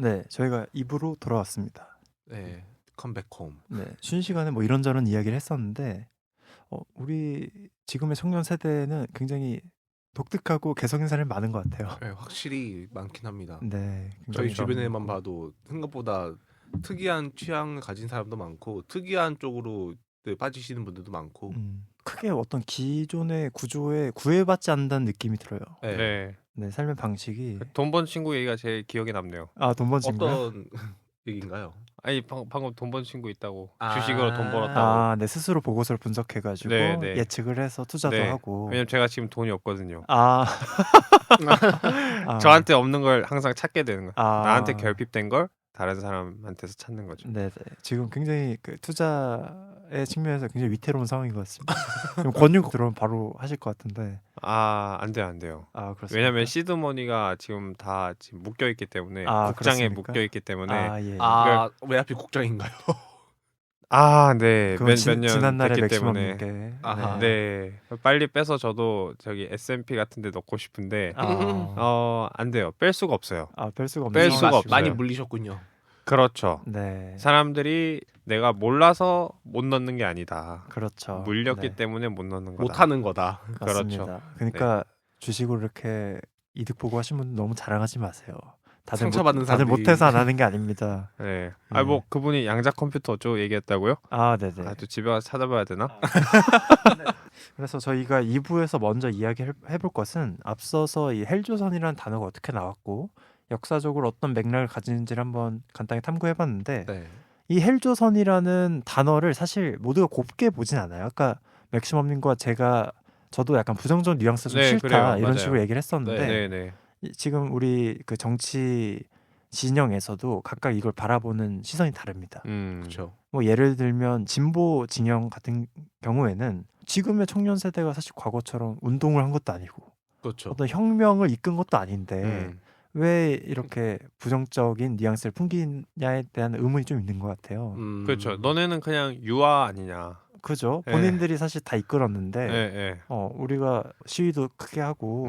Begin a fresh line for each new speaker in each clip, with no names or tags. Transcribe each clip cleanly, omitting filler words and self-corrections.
네, 저희가 입으로 돌아왔습니다.
네, 컴백홈.
네, 쉬는 시간에 뭐 이런저런 이야기를 했었는데 우리 지금의 청년 세대는 굉장히 독특하고 개성 있는 사람이 많은 것 같아요.
네, 확실히 많긴 합니다.
네,
저희
굉장히
주변에만
많고.
봐도 생각보다 특이한 취향을 가진 사람도 많고 특이한 쪽으로 빠지시는 분들도 많고.
크게 어떤 기존의 구조에 구애받지 않는다는 느낌이 들어요.
네.
네.
네, 삶의 방식이
돈 번 친구 얘기가 제일 기억에 남네요.
돈 번 친구요?
어떤 얘기인가요?
아니 방금 돈 번 친구 있다고.
아.
주식으로 돈 벌었다고.
네, 스스로 보고서를 분석해가지고
네, 네.
예측을 해서 투자도
네.
하고.
왜냐면 제가 지금 돈이 없거든요.
아,
저한테 없는 걸 항상 찾게 되는 거예요.
아.
나한테 결핍된 걸 다른 사람한테서 찾는 거죠.
네, 지금 굉장히 그 투자의 측면에서 굉장히 위태로운 상황인 것 같습니다. 그럼 권유가 들어오면 바로 하실 것 같은데.
안 돼요, 안 돼요.
그렇습니까?
왜냐면 시드머니가 지금 다 묶여 있기 때문에 국장에
그렇습니까?
묶여 있기 때문에.
예.
왜 하필 국장인가요?
네.
그건
몇 년
지난날의
됐기
맥시멈
때문에.
게.
아하.
네. 빨리 빼서 저도 저기 S&P 같은 데 넣고 싶은데 안 돼요. 뺄 수가 없어요.
뺄 수가 없는
뺄 수가
상황이시군요.
없어요.
많이 물리셨군요.
그렇죠.
네,
사람들이 내가 몰라서 못 넣는 게 아니다.
그렇죠.
물렸기
네,
때문에 못 넣는 거다.
못하는 거다.
맞습니다.
그렇죠.
그러니까 주식으로 이렇게 이득 보고 하신 분 너무 자랑하지 마세요.
상처받는
다들
사람들이.
못해서 안 하는 게 아닙니다.
네.
네.
뭐 그분이 양자 컴퓨터 어쩌고 얘기했다고요?
네네.
또 집에 가서 찾아봐야 되나?
그래서 저희가 2부에서 먼저 이야기해 볼 것은 앞서서 이 헬조선이라는 단어가 어떻게 나왔고 역사적으로 어떤 맥락을 가지는지를 한번 간단히 탐구해봤는데
네.
이 헬조선이라는 단어를 사실 모두가 곱게 보진 않아요. 아까 맥시멈님과 저도 약간 부정적 뉘앙스 좀
네,
싫다
그래요.
이런
맞아요.
식으로 얘기를 했었는데
네.
지금 우리 그 정치 진영에서도 각각 이걸 바라보는 시선이 다릅니다.
그렇죠.
뭐 예를 들면 진보 진영 같은 경우에는 지금의 청년 세대가 사실 과거처럼 운동을 한 것도 아니고
그렇죠.
어떤 혁명을 이끈 것도 아닌데 왜 이렇게 부정적인 뉘앙스를 풍기냐에 대한 의문이 좀 있는 것 같아요.
그렇죠. 너네는 그냥 유아 아니냐.
그죠?
네.
본인들이 사실 다 이끌었는데
네.
우리가 시위도 크게 하고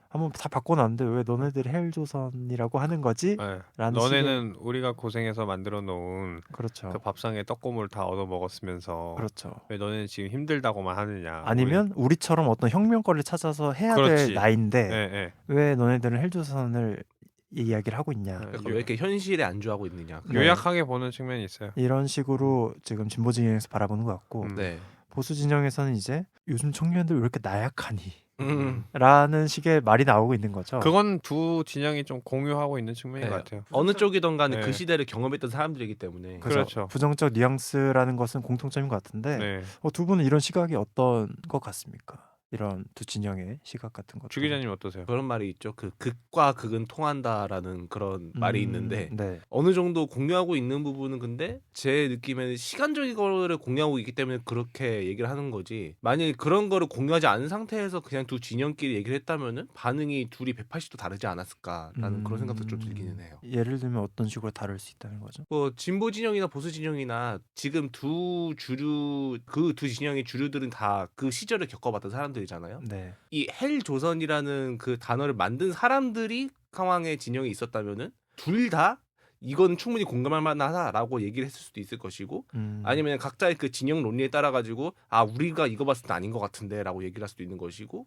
한번 다 바꿔놨는데 왜 너네들이 헬조선이라고 하는 거지?
네.
라는
너네는 우리가 고생해서 만들어 놓은
그렇죠.
그 밥상에 떡고물 다 얻어 먹었으면서
그렇죠.
왜 너네는 지금 힘들다고만 하느냐.
아니면 우리처럼 어떤 혁명거리를 찾아서 해야
그렇지.
될 나이인데
네.
왜 너네들은 헬조선을 이야기를 하고 있냐.
그러니까 왜 이렇게 현실에 안주하고 있느냐.
요약하게 보는 측면이 있어요.
이런 식으로 지금 진보 진영에서 바라보는 것 같고
네.
보수 진영에서는 이제 요즘 청년들 왜 이렇게 나약하니?
음.
라는 식의 말이 나오고 있는 거죠.
그건 두 진영이 좀 공유하고 있는 측면인
네.
것 같아요.
어느 쪽이든 간에
네.
그 시대를 경험했던 사람들이기 때문에.
그렇죠.
부정적 뉘앙스라는 것은 공통점인 것 같은데
네.
두 분은 이런 시각이 어떤 것 같습니까? 이런 두 진영의 시각 같은 것.
주 기자님 어떠세요?
그런 말이 있죠. 그 극과 극은 통한다라는 그런 말이 있는데
네.
어느 정도 공유하고 있는 부분은 근데 제 느낌에는 시간적인 거를 공유하고 있기 때문에 그렇게 얘기를 하는 거지. 만약에 그런 거를 공유하지 않은 상태에서 그냥 두 진영끼리 얘기를 했다면은 반응이 둘이 180도 다르지 않았을까라는 그런 생각도 좀 들기는 해요.
예를 들면 어떤 식으로 다를 수 있다는 거죠?
뭐 진보 진영이나 보수 진영이나 지금 그 두 진영의 주류들은 다 그 시절을 겪어봤던 사람들이잖아요.
네.
이 헬조선이라는 그 단어를 만든 사람들이 상황의 진영에 있었다면은 둘 다 이건 충분히 공감할 만하다라고 얘기를 했을 수도 있을 것이고 아니면 각자의 그 진영 논리에 따라 가지고 우리가 이거 봤을 때 아닌 것 같은데라고 얘기를 할 수도 있는 것이고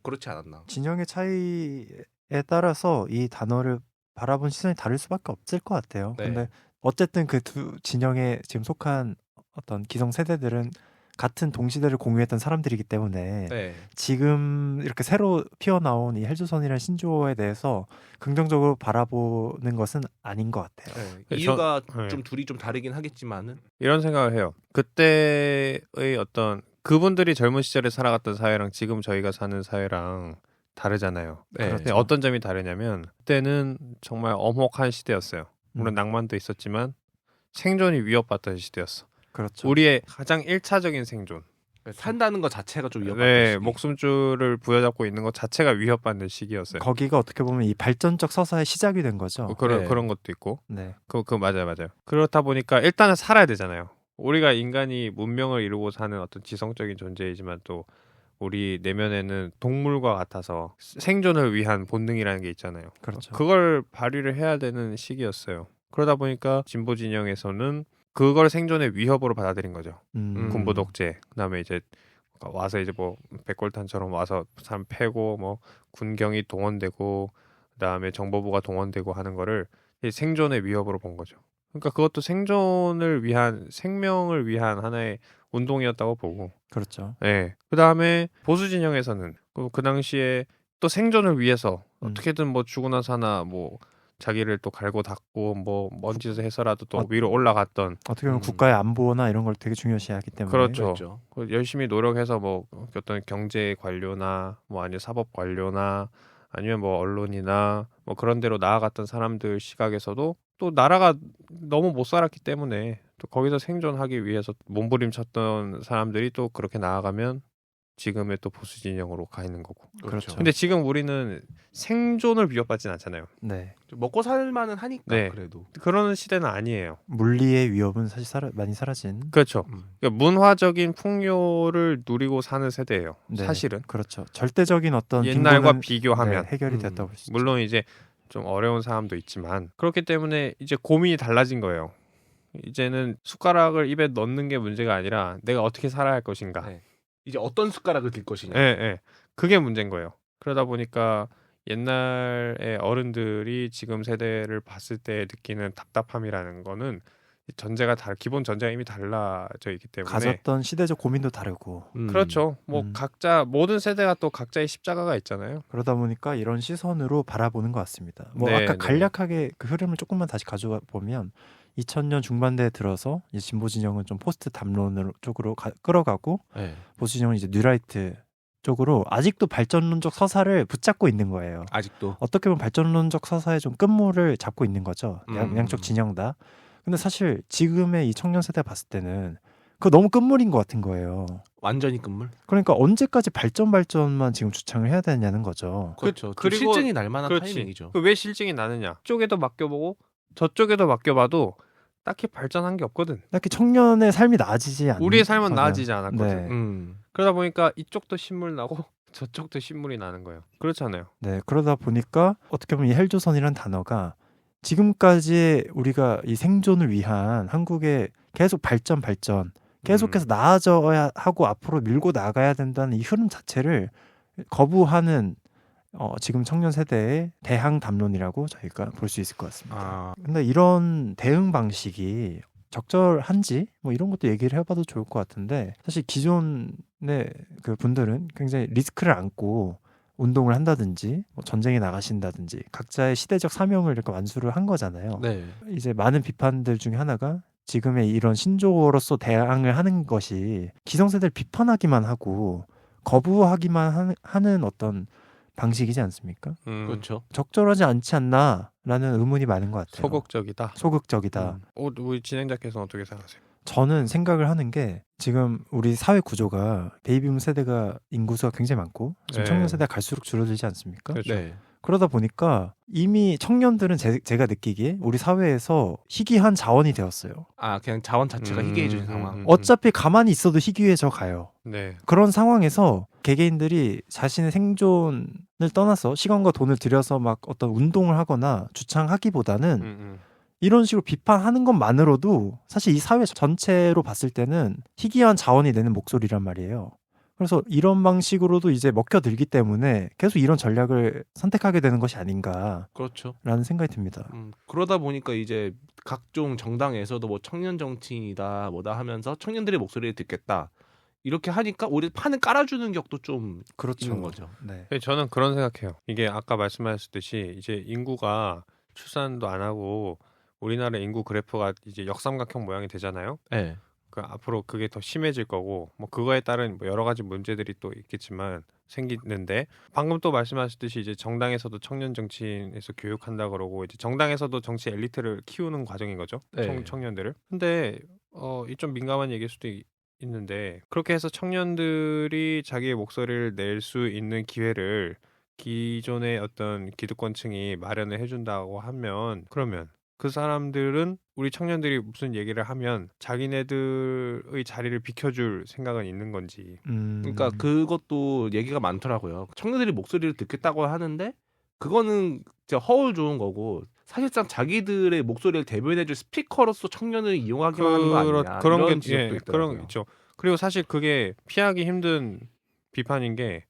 그렇지 않았나.
진영의 차이에 따라서 이 단어를 바라본 시선이 다를 수밖에 없을 것 같아요.
네.
근데 어쨌든 그 두 진영에 지금 속한 어떤 기성 세대들은 같은 동시대를 공유했던 사람들이기 때문에
네.
지금 이렇게 새로 피어나온 이 헬조선이라는 신조어에 대해서 긍정적으로 바라보는 것은 아닌 것 같아요.
네. 이유가
네.
좀 둘이 좀 다르긴 하겠지만은
이런 생각을 해요. 그때의 어떤 그분들이 젊은 시절에 살아갔던 사회랑 지금 저희가 사는 사회랑 다르잖아요.
네.
근데 어떤 점이 다르냐면 그때는 정말 엄혹한 시대였어요. 물론 낭만도 있었지만 생존이 위협받던 시대였어.
그렇죠.
우리의 가장 1차적인 생존.
산다는 것 자체가 좀 위협받던
네,
시기.
목숨줄을 부여잡고 있는 것 자체가 위협받는 시기였어요.
거기가 어떻게 보면 이 발전적 서사의 시작이 된 거죠.
네.
그런 것도 있고.
네.
그거 맞아요. 그렇다 보니까 일단은 살아야 되잖아요. 우리가 인간이 문명을 이루고 사는 어떤 지성적인 존재이지만 또 우리 내면에는 동물과 같아서 생존을 위한 본능이라는 게 있잖아요.
그렇죠.
그걸 발휘를 해야 되는 시기였어요. 그러다 보니까 진보 진영에서는 그걸 생존의 위협으로 받아들인 거죠. 군부 독재. 그다음에 이제 와서 이제 뭐 백골탄처럼 와서 사람 패고 뭐 군경이 동원되고 그다음에 정보부가 동원되고 하는 거를 생존의 위협으로 본 거죠. 그러니까 그것도 생존을 위한 생명을 위한 하나의 운동이었다고 보고.
그렇죠.
네. 그다음에 보수 진영에서는 그 당시에 또 생존을 위해서 어떻게든 뭐 죽으나 사나 뭐 자기를 또 갈고 닦고 뭐 먼지에서 해서라도 또 위로 올라갔던
어떻게 보면 국가의 안보나 이런 걸 되게 중요시하기 때문에
그렇죠. 열심히 노력해서 뭐 어떤 경제 관료나 뭐 아니면 사법 관료나 아니면 뭐 언론이나 뭐 그런 데로 나아갔던 사람들 시각에서도 또 나라가 너무 못 살았기 때문에 또 거기서 생존하기 위해서 몸부림쳤던 사람들이 또 그렇게 나아가면 지금의 또 보수 진영으로 가 있는 거고.
그렇죠.
근데 지금 우리는 생존을 위협받진 않잖아요.
네.
먹고 살만은 하니까
네.
그래도.
그런 시대는 아니에요.
물리의 위협은 사실 많이 사라진.
그렇죠. 그러니까 문화적인 풍요를 누리고 사는 세대예요.
네.
사실은.
그렇죠. 절대적인 어떤
옛날과
빈곤은,
비교하면
네, 해결이 됐다고 볼 수 있죠.
물론 이제 좀 어려운 사람도 있지만 그렇기 때문에 이제 고민이 달라진 거예요. 이제는 숟가락을 입에 넣는 게 문제가 아니라 내가 어떻게 살아야 할 것인가.
네. 이제 어떤 숟가락을 들 것이냐.
예, 예. 그게 문제인 거예요. 그러다 보니까 옛날의 어른들이 지금 세대를 봤을 때 느끼는 답답함이라는 거는 전제가 기본 전제가 이미 달라져 있기 때문에
가졌던 시대적 고민도 다르고
그렇죠. 뭐 각자 모든 세대가 또 각자의 십자가가 있잖아요.
그러다 보니까 이런 시선으로 바라보는 것 같습니다. 뭐
네,
아까
네.
간략하게 그 흐름을 조금만 다시 가져가 보면 2000년 중반대에 들어서 이제 진보 진영은 좀 포스트 담론 쪽으로 끌어가고
네.
보수 진영은 이제 뉴라이트 쪽으로 아직도 발전론적 서사를 붙잡고 있는 거예요.
아직도.
어떻게 보면 발전론적 서사의 좀 끝물을 잡고 있는 거죠. 양쪽 진영 다. 근데 사실 지금의 이 청년 세대 봤을 때는 그거 너무 끝물인 것 같은 거예요.
완전히 끝물.
그러니까 언제까지 발전만 지금 주창을 해야 되냐는 거죠.
그렇죠.
그리고
실증이 날 만한
그렇지.
타이밍이죠.
왜 실증이 나느냐? 쪽에도 맡겨보고 저쪽에도 맡겨봐도 딱히 발전한 게 없거든.
딱히 청년의 삶이 나아지지 않는
우리의 삶은
거죠.
나아지지 않았거든.
네.
그러다 보니까 이쪽도 신물 나고 저쪽도 신물이 나는 거예요. 그렇잖아요.
네, 그러다 보니까 어떻게 보면 이 헬조선이라는 단어가 지금까지 우리가 이 생존을 위한 한국의 계속 발전 계속해서 나아져야 하고 앞으로 밀고 나가야 된다는 이 흐름 자체를 거부하는 지금 청년 세대의 대항 담론이라고 저희가 볼 수 있을 것 같습니다. 근데 이런 대응 방식이 적절한지 뭐 이런 것도 얘기를 해봐도 좋을 것 같은데 사실 기존의 그 분들은 굉장히 리스크를 안고 운동을 한다든지 뭐 전쟁에 나가신다든지 각자의 시대적 사명을 이렇게 완수를 한 거잖아요.
네.
이제 많은 비판들 중에 하나가 지금의 이런 신조어로서 대항을 하는 것이 기성세대를 비판하기만 하고 거부하기만 하는 어떤 방식이지 않습니까?
그렇죠.
적절하지 않지 않나라는 의문이 많은 것 같아요. 소극적이다.
우리 진행자께서는 어떻게 생각하세요?
저는 생각을 하는 게 지금 우리 사회 구조가 베이비붐 세대가 인구수가 굉장히 많고 지금
네.
청년 세대가 갈수록 줄어들지 않습니까?
그렇죠.
네.
그러다 보니까 이미 청년들은 제가 느끼기에 우리 사회에서 희귀한 자원이 되었어요.
그냥 자원 자체가 희귀해진 상황.
어차피 가만히 있어도 희귀해져 가요.
네.
그런 상황에서 개개인들이 자신의 생존을 떠나서 시간과 돈을 들여서 막 어떤 운동을 하거나 주창하기보다는 이런 식으로 비판하는 것만으로도 사실 이 사회 전체로 봤을 때는 희귀한 자원이 내는 목소리란 말이에요. 그래서 이런 방식으로도 이제 먹혀들기 때문에 계속 이런 전략을 선택하게 되는 것이 아닌가라는
그렇죠.
생각이 듭니다.
그러다 보니까 이제 각종 정당에서도 뭐 청년 정치인이다 뭐다 하면서 청년들의 목소리를 듣겠다 이렇게 하니까 오히려 판을 깔아주는 격도 좀 있는 거죠.
네.
저는 그런 생각해요. 이게 아까 말씀하셨듯이 이제 인구가 출산도 안 하고 우리나라 인구 그래프가 이제 역삼각형 모양이 되잖아요.
네.
앞으로 그게 더 심해질 거고 뭐 그거에 따른 뭐 여러 가지 문제들이 또 있겠지만 생기는데 방금 또 말씀하셨듯이 이제 정당에서도 청년 정치인에서 교육한다 그러고 이제 정당에서도 정치 엘리트를 키우는 과정인 거죠.
네.
청년들을. 근데 이 좀 민감한 얘기일 수도 있는데 그렇게 해서 청년들이 자기의 목소리를 낼 수 있는 기회를 기존의 어떤 기득권층이 마련을 해준다고 하면 그러면 그 사람들은 우리 청년들이 무슨 얘기를 하면 자기네들의 자리를 비켜줄 생각은 있는 건지.
그러니까 그것도 얘기가 많더라고요. 청년들이 목소리를 듣겠다고 하는데 그거는 진짜 허울 좋은 거고 사실상 자기들의 목소리를 대변해줄 스피커로서 청년을 이용하기만 하는 거 아니냐.
그런
이런
게
지적도 있더라고요.
그런 게 있죠. 그리고 사실 그게 피하기 힘든 비판인 게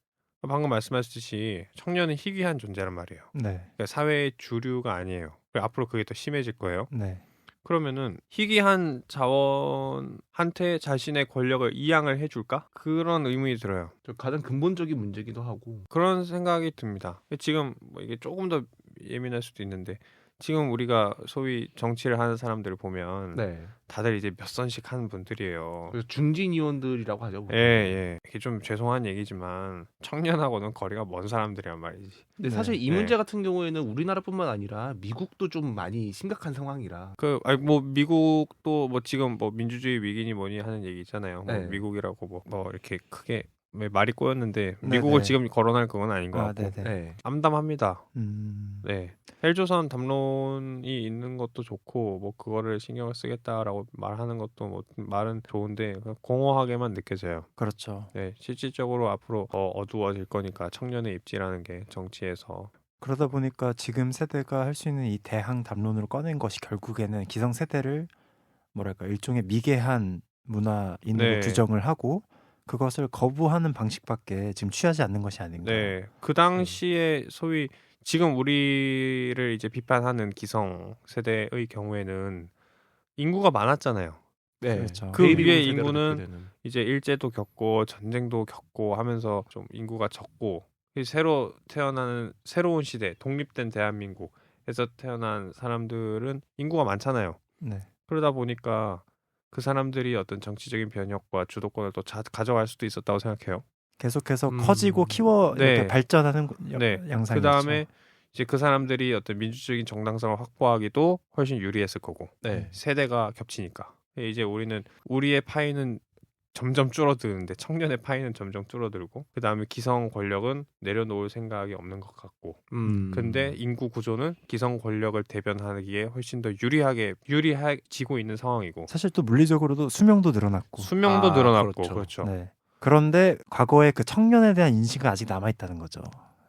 방금 말씀하셨듯이 청년은 희귀한 존재란 말이에요.
네.
그러니까 사회의 주류가 아니에요. 앞으로 그게 더 심해질 거예요.
네.
그러면은 희귀한 자원한테 자신의 권력을 이양을 해줄까? 그런 의문이 들어요.
가장 근본적인 문제기도 하고.
그런 생각이 듭니다. 지금 뭐 이게 조금 더 예민할 수도 있는데 지금 우리가 소위 정치를 하는 사람들을 보면
네.
다들 이제 몇 선씩 하는 분들이에요.
그래서 중진 의원들이라고 하죠.
예, 예. 이게 좀 죄송한 얘기지만 청년하고는 거리가 먼 사람들이란 말이지.
근데
네.
사실 이 문제 같은 경우에는 우리나라뿐만 아니라 미국도 좀 많이 심각한 상황이라.
뭐 미국도 뭐 지금 뭐 민주주의 위기니 뭐니 하는 얘기 있잖아요. 뭐
네.
미국이라고 뭐 이렇게 크게 말이 꼬였는데
네,
미국을
네.
지금 거론할 그건 아닌 것 같고.
네네.
네.
암담합니다.
음.
네. 헬조선 담론이 있는 것도 좋고 뭐 그거를 신경을 쓰겠다라고 말하는 것도 뭐 말은 좋은데 공허하게만 느껴져요.
그렇죠.
네, 실질적으로 앞으로 더 어두워질 거니까 청년의 입지라는 게 정치에서.
그러다 보니까 지금 세대가 할 수 있는 이 대항 담론으로 꺼낸 것이 결국에는 기성 세대를 뭐랄까 일종의 미개한 문화인으로
네.
규정을 하고 그것을 거부하는 방식밖에 지금 취하지 않는 것이 아닌가.
네, 그 당시에 소위 지금 우리를 이제 비판하는 기성 세대의 경우에는 인구가 많았잖아요.
네.
그렇죠.
그
베이비
위에
붐 세대로
인구는
듣게 되는.
이제 일제도 겪고 전쟁도 겪고 하면서 좀 인구가 적고 새로 태어나는 새로운 시대, 독립된 대한민국에서 태어난 사람들은 인구가 많잖아요.
네.
그러다 보니까 그 사람들이 어떤 정치적인 변혁과 주도권을 또 가져갈 수도 있었다고 생각해요.
계속해서 커지고 키워
네.
이렇게 발전하는
네.
양상이었죠.
그 다음에 이제 그 사람들이 어떤 민주적인 정당성을 확보하기도 훨씬 유리했을 거고.
네.
세대가 겹치니까. 이제 우리는 우리의 파이는 점점 줄어드는데 청년의 파이는 점점 줄어들고 그 다음에 기성 권력은 내려놓을 생각이 없는 것 같고 근데 인구 구조는 기성 권력을 대변하기에 훨씬 더 유리해지고 있는 상황이고
사실 또 물리적으로도 수명도 늘어났고.
수명도 늘어났고
그렇죠.
그렇죠.
네. 그런데 과거에 그 청년에 대한 인식은 아직 남아 있다는 거죠.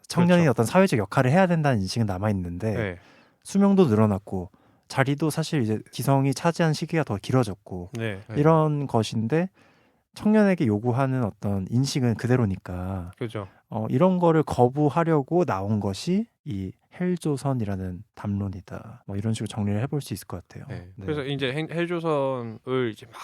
청년이
그렇죠.
어떤 사회적 역할을 해야 된다는 인식은 남아 있는데
네.
수명도 늘어났고 자리도 사실 이제 기성이 차지한 시기가 더 길어졌고
네.
네.
이런 것인데 청년에게 요구하는 어떤 인식은 그대로니까
그렇죠.
이런 거를 거부하려고 나온 것이 이 헬조선이라는 담론이다. 뭐 이런 식으로 정리를 해볼 수 있을 것 같아요.
네.
네.
그래서 이제 헬조선을 이제 막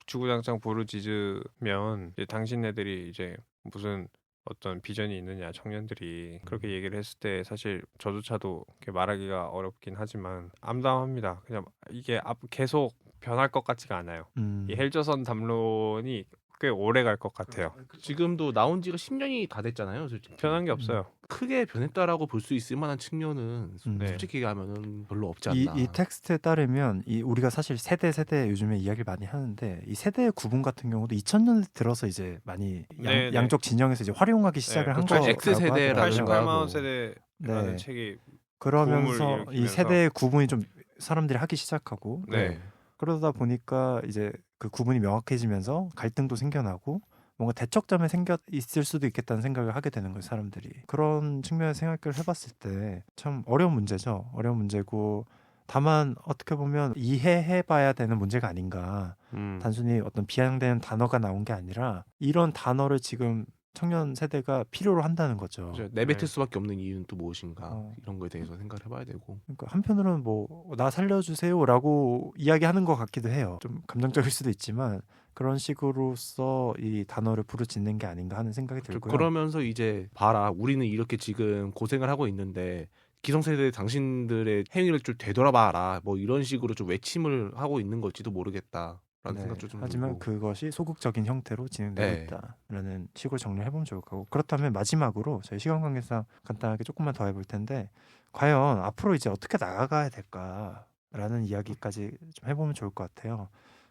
주구장창 부르짖으면 이제 당신네들이 이제 무슨 어떤 비전이 있느냐 청년들이 그렇게 얘기를 했을 때 사실 저조차도 이렇게 말하기가 어렵긴 하지만 암담합니다. 그냥 이게 계속 변할 것 같지가 않아요. 이 헬조선 담론이 꽤 오래 갈 것 같아요.
지금도 나온 지가 10년이 다 됐잖아요. 솔직히.
변한 게 없어요.
크게 변했다라고 볼 수 있을 만한 측면은
네.
솔직히 하면은 별로 없지 않나.
이 텍스트에 따르면 우리가 사실 세대 요즘에 이야기를 많이 하는데 이 세대의 구분 같은 경우도 2000년대 들어서 이제 많이
네,
양쪽 진영에서 이제 활용하기 시작을 한
그렇죠.
거라고
X세대라든가
하더라고요.
88만 원
뭐.
세대라는
네.
책이
그러면서
부음을
이
일으키면서.
세대의 구분이 좀 사람들이 하기 시작하고
네.
그러다 보니까 이제 그 구분이 명확해지면서 갈등도 생겨나고 뭔가 대척점에 생겨 있을 수도 있겠다는 생각을 하게 되는 거예요, 사람들이. 그런 측면에서 생각을 해봤을 때 참 어려운 문제죠. 어려운 문제고 다만 어떻게 보면 이해해봐야 되는 문제가 아닌가. 단순히 어떤 비양되는 단어가 나온 게 아니라 이런 단어를 지금 청년 세대가 필요로 한다는 거죠.
그렇죠. 내뱉을
네.
수밖에 없는 이유는 또 무엇인가 이런 거에 대해서 생각을 해봐야 되고.
그러니까 한편으로는 뭐 나 살려주세요라고 이야기하는 것 같기도 해요. 좀 감정적일 수도 있지만 그런 식으로서 이 단어를 부르짖는 게 아닌가 하는 생각이 들고요.
그러면서 이제 봐라, 우리는 이렇게 지금 고생을 하고 있는데 기성세대 당신들의 행위를 좀 되돌아봐라, 뭐 이런 식으로 좀 외침을 하고 있는 걸지도 모르겠다라는 생각도 좀
하지만
들고.
그것이 소극적인 형태로 진행되고
네.
있다라는 식으로 정리를 해보면 좋을 거고 그렇다면 마지막으로 저희 시간 관계상 간단하게 조금만 더 해볼 텐데 과연 앞으로 이제 어떻게 나아가야 될까라는 이야기까지 좀 해보면 좋을 것 같아요.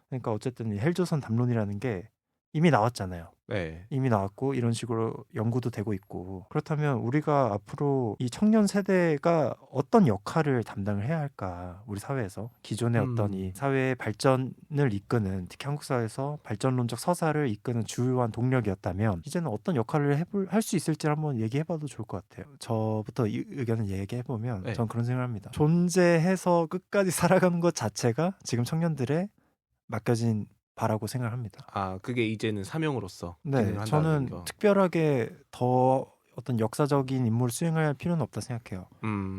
그러니까 어쨌든 이 헬조선 담론이라는 게 이미 나왔잖아요.
네.
이미 나왔고 이런 식으로 연구도 되고 있고 그렇다면 우리가 앞으로 이 청년 세대가 어떤 역할을 담당을 해야 할까 우리 사회에서 기존의 어떤 이 사회의 발전을 이끄는 특히 한국 사회에서 발전론적 서사를 이끄는 주요한 동력이었다면 이제는 어떤 역할을 할 수 있을지 한번 얘기해봐도 좋을 것 같아요. 저부터 이 의견을 얘기해보면
네.
전 그런 생각을 합니다. 존재해서 끝까지 살아가는 것 자체가 지금 청년들의 맡겨진 바라고 생각합니다.
아, 그게 이제는 사명으로서
네,
기능을 한다는
저는
거.
특별하게 더 어떤 역사적인 임무를 수행할 필요는 없다 생각해요.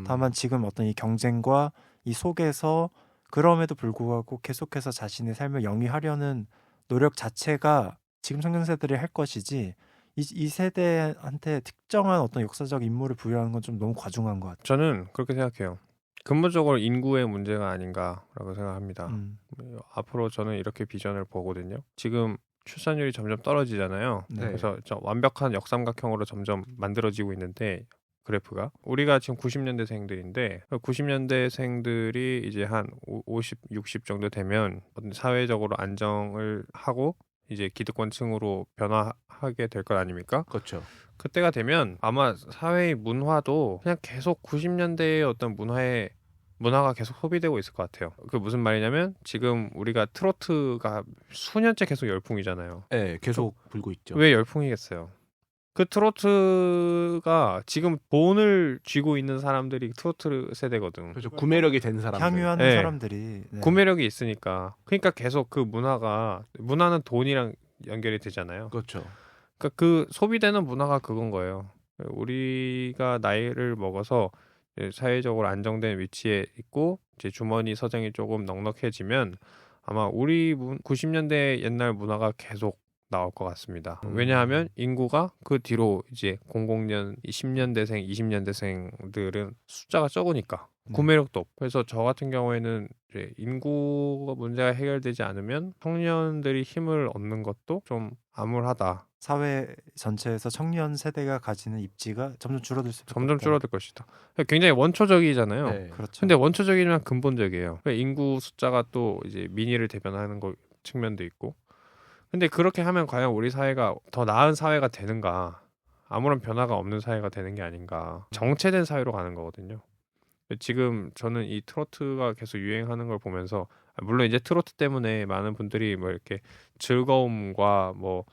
다만 지금 어떤 이 경쟁과 이 속에서 그럼에도 불구하고 계속해서 자신의 삶을 영위하려는 노력 자체가 지금 청년 세대들이 할 것이지 이 세대한테 특정한 어떤 역사적 임무를 부여하는 건 좀 너무 과중한 것 같아요.
저는 그렇게 생각해요. 근본적으로 인구의 문제가 아닌가라고 생각합니다. 앞으로 저는 이렇게 비전을 보거든요. 지금 출산율이 점점 떨어지잖아요.
네.
그래서 완벽한 역삼각형으로 점점 만들어지고 있는데 그래프가 우리가 지금 90년대생들인데 90년대생들이 이제 한 50, 60 정도 되면 사회적으로 안정을 하고 이제 기득권층으로 변화하게 될 것 아닙니까?
그렇죠.
그때가 되면 아마 사회의 문화도 그냥 계속 90년대의 어떤 문화가 계속 소비되고 있을 것 같아요. 그 무슨 말이냐면 지금 우리가 트로트가 수년째 계속 열풍이잖아요.
네, 계속 불고 있죠.
왜 열풍이겠어요? 그 트로트가 지금 본을 쥐고 있는 사람들이 트로트 세대거든.
그렇죠. 구매력이 된 사람들.
향유하는
네.
사람들이 네.
구매력이 있으니까. 그러니까 계속 그 문화는 돈이랑 연결이 되잖아요.
그렇죠.
그러니까 그 소비되는 문화가 그건 거예요. 우리가 나이를 먹어서 사회적으로 안정된 위치에 있고 이제 주머니 사정이 조금 넉넉해지면 아마 우리 90년대 옛날 문화가 계속 나올 것 같습니다. 왜냐하면 인구가 그 뒤로 이제 00년, 10년대생, 20년대생들은 숫자가 적으니까 구매력도 없고. 그래서 저 같은 경우에는 이제 인구가 문제가 해결되지 않으면 청년들이 힘을 얻는 것도 좀 암울하다.
사회 전체에서 청년 세대가 가지는 입지가 점점 줄어들 수밖에
점점
없다.
줄어들 것이다. 굉장히 원초적이잖아요.
네.
그렇죠.
근데 원초적이지만 근본적이에요. 그러니까 인구 숫자가 또 이제 민의를 대변하는 측면도 있고. 근데 그렇게 하면 과연 우리 사회가 더 나은 사회가 되는가? 아무런 변화가 없는 사회가 되는 게 아닌가? 정체된 사회로 가는 거거든요. 지금 저는 이 트로트가 계속 유행하는 걸 보면서 물론 이제 트로트 때문에 많은 분들이 뭐 이렇게 즐거움과 뭐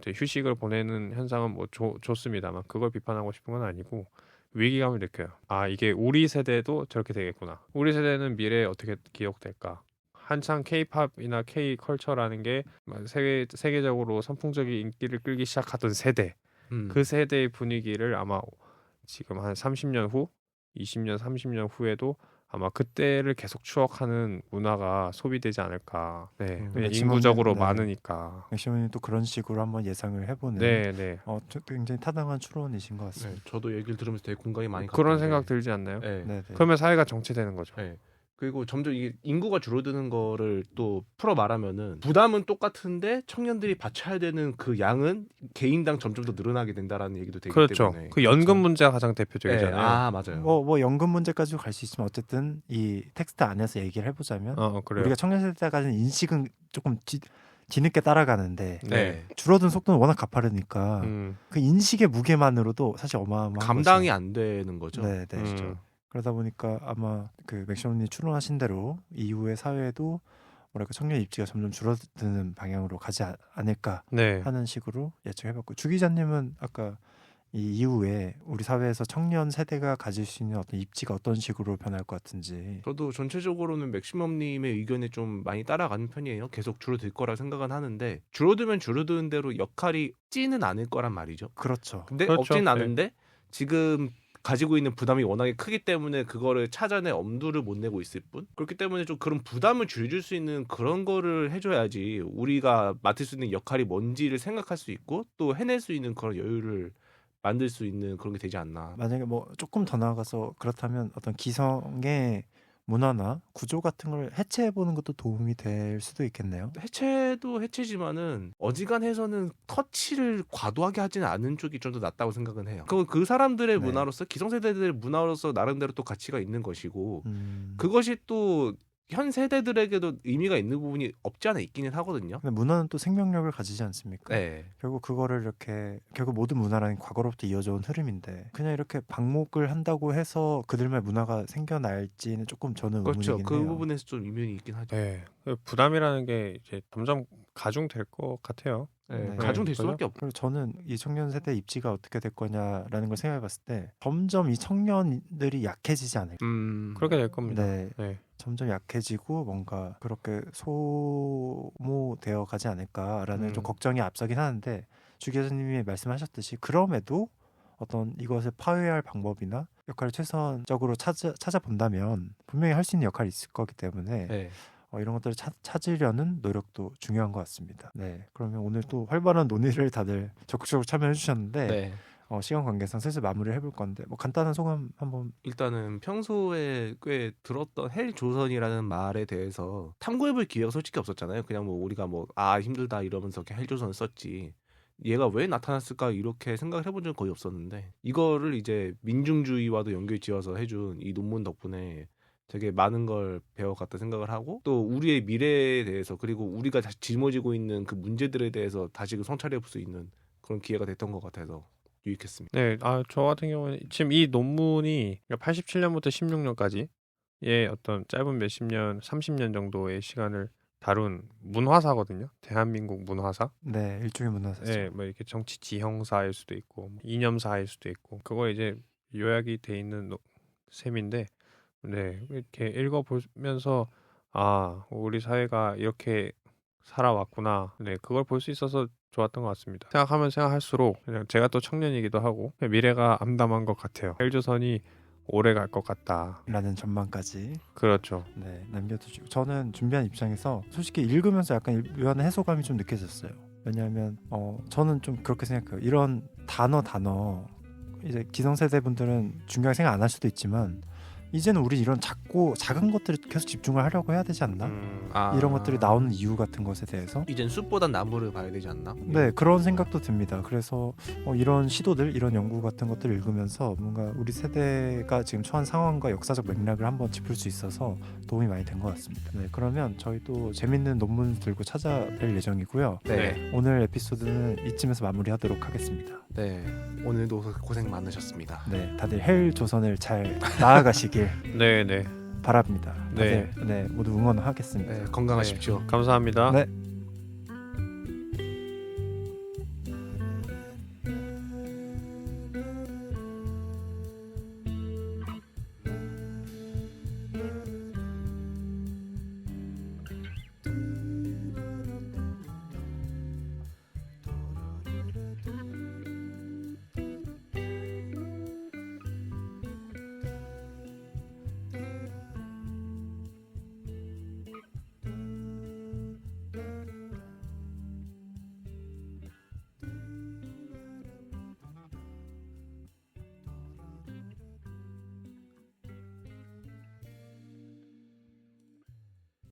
휴식을 보내는 현상은 뭐 좋습니다만 그걸 비판하고 싶은 건 아니고 위기감을 느껴요. 아, 이게 우리 세대도 저렇게 되겠구나. 우리 세대는 미래에 어떻게 기억될까? 한창 K-팝이나 K-컬처라는 게 세계적으로 선풍적인 인기를 끌기 시작하던 세대. 그 세대의 분위기를 아마 지금 한 30년 후, 20년, 30년 후에도 아마 그때를 계속 추억하는 문화가 소비되지 않을까. 네, 인구적으로
네.
많으니까.
맥시멈이 또 그런 식으로 한번 예상을 해보는.
네.
굉장히 타당한 추론이신 것 같습니다.
네, 저도 얘기를 들으면서 되게 공감이 많이
그런
갔는데.
생각 들지 않나요?
네.
네.
그러면 사회가 정체되는 거죠.
네. 그리고 점점 이게 인구가 줄어드는 거를 또 풀어 말하면은 부담은 똑같은데 청년들이 바쳐야 되는 그 양은 개인당 점점 더 늘어나게 된다라는 얘기도 되기
그렇죠.
때문에.
그 연금
그렇죠?
문제가 가장 대표적이잖아요.
네. 아, 맞아요.
뭐 연금 문제까지도 갈 수 있지만 어쨌든 이 텍스트 안에서 얘기를 해보자면
그래요.
우리가 청년 세대가 가진 인식은 조금 뒤늦게 따라가는데
네.
줄어든 속도는 워낙 가파르니까 그 인식의 무게만으로도 사실 어마어마한
감당이
거죠.
안 되는 거죠.
네. 그러다 보니까 아마 그 맥시멈이 추론하신 대로 이후의 사회도 뭐랄까 청년 입지가 점점 줄어드는 방향으로 가지 않을까
네.
하는 식으로 예측해봤고 주 기자님은 아까 이 이후에 우리 사회에서 청년 세대가 가질 수 있는 어떤 입지가 어떤 식으로 변할 것 같은지.
저도 전체적으로는 맥시멈님의 의견에 좀 많이 따라가는 편이에요. 계속 줄어들 거라 생각은 하는데 줄어들면 줄어드는 대로 역할이 없지는 않을 거란 말이죠.
그렇죠.
근데
그렇죠.
없지는 않은데 지금 가지고 있는 부담이 워낙에 크기 때문에 그거를 찾아내 엄두를 못 내고 있을 뿐. 그렇기 때문에 좀 그런 부담을 줄여줄 수 있는 그런 거를 해줘야지 우리가 맡을 수 있는 역할이 뭔지를 생각할 수 있고 또 해낼 수 있는 그런 여유를 만들 수 있는 그런 게 되지 않나.
만약에 뭐 조금 더 나아가서 그렇다면 어떤 기성의 문화나 구조 같은 걸 해체해 보는 것도 도움이 될 수도 있겠네요.
해체도 해체지만은 어지간해서는 터치를 과도하게 하지는 않은 쪽이 좀 더 낫다고 생각은 해요. 그 사람들의
네.
문화로서 기성세대들의 문화로서 나름대로 또 가치가 있는 것이고
음.
그것이 또 현 세대들에게도 의미가 있는 부분이 없지 않아 있기는 하거든요.
근데 문화는 또 생명력을 가지지 않습니까?
네.
결국 그거를 이렇게 결국 모든 문화라는 과거로부터 이어져 온 흐름인데 그냥 이렇게 방목을 한다고 해서 그들만의 문화가 생겨날지는 조금 저는
그렇죠.
의문이긴
그
해요.
부분에서 좀 의문이 있긴 하죠.
네. 부담이라는 게 이제 점점 가중될 것 같아요.
네.
네.
가중될
그죠?
수밖에 없고.
그리고 저는 이 청년 세대 입지가 어떻게 될 거냐라는 걸 생각해봤을 때 점점 이 청년들이 약해지지 않을까.
그렇게 될 겁니다.
네.
네.
점점 약해지고 뭔가 그렇게 소모되어 가지 않을까라는 좀 걱정이 앞서긴 하는데 주 교수님이 말씀하셨듯이 그럼에도 어떤 이것을 파괴할 방법이나 역할을 최선적으로 찾아본다면 분명히 할 수 있는 역할이 있을 거기 때문에
네.
이런 것들을 찾으려는 노력도 중요한 것 같습니다. 네, 그러면 오늘 또 활발한 논의를 다들 적극적으로 참여해 주셨는데
네.
시간 관계상 슬슬 마무리를 해볼 건데 뭐 간단한 소감 한번.
일단은 평소에 꽤 들었던 헬 조선이라는 말에 대해서 탐구해볼 기회가 솔직히 없었잖아요. 그냥 뭐 우리가 뭐 힘들다 이러면서 헬 조선을 썼지. 얘가 왜 나타났을까 이렇게 생각을 해본 적은 거의 없었는데 이거를 이제 민중주의와도 연결지어서 해준 이 논문 덕분에 되게 많은 걸 배워갔다 생각을 하고 또 우리의 미래에 대해서 그리고 우리가 다시 짊어지고 있는 그 문제들에 대해서 다시금 성찰해볼 수 있는 그런 기회가 됐던 것 같아서 유익했습니다.
네, 저 같은 경우는 지금 이 논문이 87년부터 16년까지의 어떤 짧은 몇십 년, 30년 정도의 시간을 다룬 문화사거든요. 대한민국 문화사.
네, 일종의 문화사죠.
네, 뭐 이렇게 정치 지형사일 수도 있고 이념사일 수도 있고 그거 이제 요약이 돼 있는 셈인데, 네, 이렇게 읽어보면서 우리 사회가 이렇게 살아왔구나. 네, 그걸 볼 수 있어서 좋았던 것 같습니다. 생각하면 생각할수록 그냥 제가 또 청년이기도 하고 미래가 암담한 것 같아요. 헬조선이 오래 갈 것 같다라는
전망까지
그렇죠.
네, 남겨두시고 저는 준비한 입장에서 솔직히 읽으면서 약간 묘한 해소감이 좀 느껴졌어요. 왜냐하면 저는 좀 그렇게 생각해요. 이런 단어 이제 기성세대 분들은 중요하게 생각 안 할 수도 있지만 이제는 우리 이런 작은 것들을 계속 집중을 하려고 해야 되지 않나? 이런 것들이 나오는 이유 같은 것에 대해서
이젠 숲보단 나무를 봐야 되지 않나?
네, 그런 생각도 듭니다. 그래서 이런 시도들, 이런 연구 같은 것들을 읽으면서 뭔가 우리 세대가 지금 처한 상황과 역사적 맥락을 한번 짚을 수 있어서 도움이 많이 된 것 같습니다. 네, 그러면 저희도 재밌는 논문 들고 찾아뵐 예정이고요.
네.
오늘 에피소드는 이쯤에서 마무리하도록 하겠습니다.
네, 오늘도 고생 많으셨습니다.
네, 다들 헬 조선을 잘 나아가시길
네,
바랍니다. 다들 네, 모두 응원하겠습니다.
네, 건강하십시오.
감사합니다.
네.